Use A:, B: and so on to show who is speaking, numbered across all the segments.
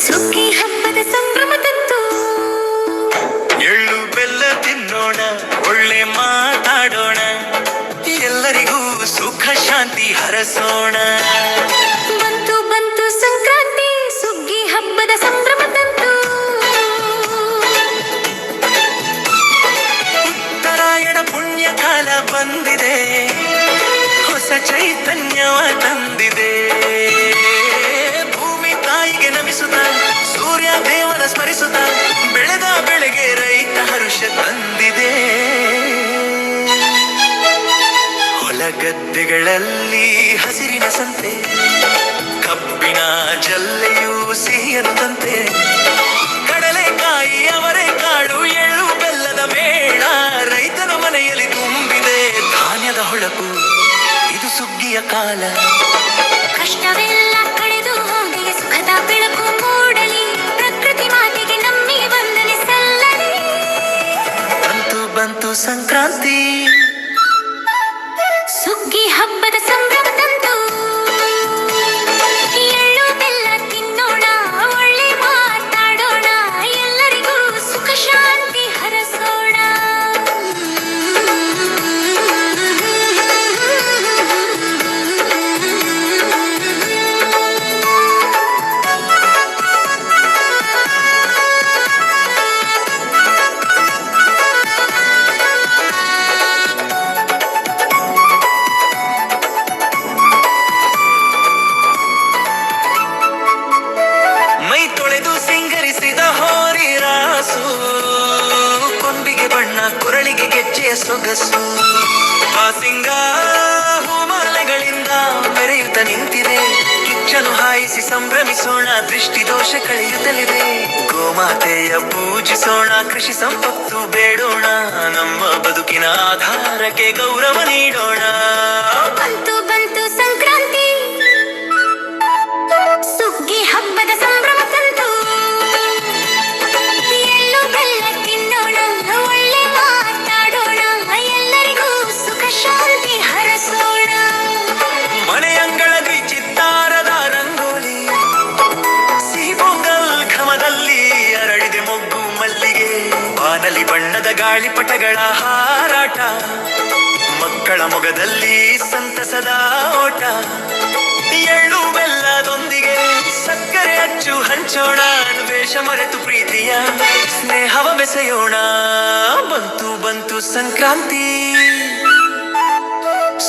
A: ಸುಗ್ಗಿ ಹಬ್ಬದ ಸಂಭ್ರಮ ತಂತು.
B: ಎಳ್ಳು ಬೆಲ್ಲ ತಿನ್ನೋಣ, ಒಳ್ಳೆ ಮಾತಾಡೋಣ, ಎಲ್ಲರಿಗೂ ಸುಖ ಶಾಂತಿ ಹರಸೋಣ.
A: ಬಂತು ಬಂತು ಸಂಕ್ರಾಂತಿ, ಸುಗ್ಗಿ ಹಬ್ಬದ ಸಂಭ್ರಮ ತಂತು.
B: ಉತ್ತರಾಯಣ ಪುಣ್ಯ ಕಾಲ ಬಂದಿದೆ, ಹೊಸ ಚೈತನ್ಯವ ತಂದಿದೆ. ಭೂಮಿ ತಾಯಿಗೆ ನಮಿಸುತ್ತ, ಸೂರ್ಯ ದೇವನ ಸ್ಮರಿಸುತ್ತ, ಬೆಳೆದ ಬೆಳೆಗೆ ರೈತ ಹರುಷ ತಂದಿದೆ. ಹೊಲಗದ್ದೆಗಳಲ್ಲಿ ಹಸಿರಿನ ಸಂತೆ, ಕಬ್ಬಿನ ಜಲ್ಲೆಯೂ ಸಿಹಿಯಂತೆ, ಕಡಲೆಕಾಯಿ ಅವರೆಕಾಳು ಎಳ್ಳು ಬೆಲ್ಲದ ಮೇಳ ರೈತನ ಮನೆಯಲ್ಲಿ ತುಂಬಿದೆ. ಧಾನ್ಯದ ಹೊಳಪು, ಇದು ಸುಗ್ಗಿಯ ಕಾಲ.
A: ಕಷ್ಟವೆಲ್ಲ ಕಳೆದು ಹೋಗಿ ಸುಖದ ಬೆಳಕು ಮೂಡಲಿ, ಪ್ರಕೃತಿ ಮಾತೆಗೆ ನಮ್ಮಿ ವಂದನೆ ಸಲ್ಲಲಿ.
B: ಬಂತು ಬಂತು ಸಂಕ್ರಾಂತಿ,
A: ಸುಗ್ಗಿ ಹಬ್ಬದ ಸಂಭ್ರಮ ತಂತು. ಎಳ್ಳು ಬೆಲ್ಲ ತಿನ್ನೋಣ, ಒಳ್ಳೆ ಮಾತಾಡೋಣ, ಎಲ್ಲರಿಗೂ ಸುಖ ಶಾಂತಿ ಹರಸೋಣ.
B: ಮೈ ತೊಳೆದು ಸಿಂಗರಿಸಿದ ಹೋರಿ ರಾಸು, ಕೊಂಬಿಗೆ ಬಣ್ಣ ಕೊರಳಿಗೆ ಗೆಜ್ಜೆಯ ಸೊಗಸು. ಬಾಸಿಂಗ ಹೂಮಾಲೆಗಳಿಂದ ಮೆರೆಯುತ್ತ ನಿಂತಿದೆ, ಕಿಚ್ಚನು ಹಾಯಿಸಿ ಸಂಭ್ರಮಿಸೋಣ, ದೃಷ್ಟಿ ದೋಷ ಕಳೆಯುತ್ತಲಿದೆ. ಗೋಮಾತೆಯ ಪೂಜಿಸೋಣ, ಕೃಷಿ ಸಂಪತ್ತು ಬೇಡೋಣ, ನಮ್ಮ ಬದುಕಿನ ಆಧಾರಕ್ಕೆ ಗೌರವ ನೀಡೋಣ.
A: ಬಂತು ಬಂತು ಸಂಕ್ರಾಂತಿ, ಸುಗ್ಗಿ ಹಬ್ಬದ ಸಂಭ್ರಮ ತಂತು. ಎಳ್ಳು ಬೆಲ್ಲ ತಿನ್ನೋಣ, ಒಳ್ಳೆ ಮಾತಾಡೋಣ, ಎಲ್ಲರಿಗೂ ಸುಖ ಶಾಂತಿ ಹರಸೋಣ.
B: ಮನೆಯಂಗಳದಿ ಚಿತ್ತಾರದ ರಂಗೋಲಿ, ಸಿಹಿ ಪೊಂಗಲ್ ಘಮದಲ್ಲಿ ಅರಳಿದೆ ಮೊಗ್ಗು ಮಲ್ಲಿಗೆ. ಬಾನಲಿ ಬಣ್ಣದ ಗಾಳಿಪಟಗಳ ಹಾರಾಟ, ಮಕ್ಕಳ ಮೊಗದಲ್ಲಿ ಸಂತಸದ ಓಟ. ಎಳ್ಳು ಬೆಲ್ಲದೊಂದಿಗೆ ಸಕ್ಕರೆ ಅಚ್ಚು ಹಂಚೋಣ, ದ್ವೇಷ ಮರೆತು ಪ್ರೀತಿಯ ಸ್ನೇಹವ ಬೆಸೆಯೋಣ. ಬಂತು ಬಂತು ಸಂಕ್ರಾಂತಿ,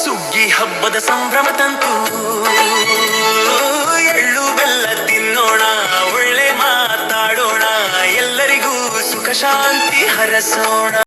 B: ಸುಗ್ಗಿ ಹಬ್ಬದ ಸಂಭ್ರಮ ತಂತು. ಎಳ್ಳು ಬೆಲ್ಲ ತಿನ್ನೋಣ, ಒಳ್ಳೆ ಮಾತಾಡೋಣ, ಎಲ್ಲರಿಗೂ ಸುಖ ಶಾಂತಿ ಹರಸೋಣ.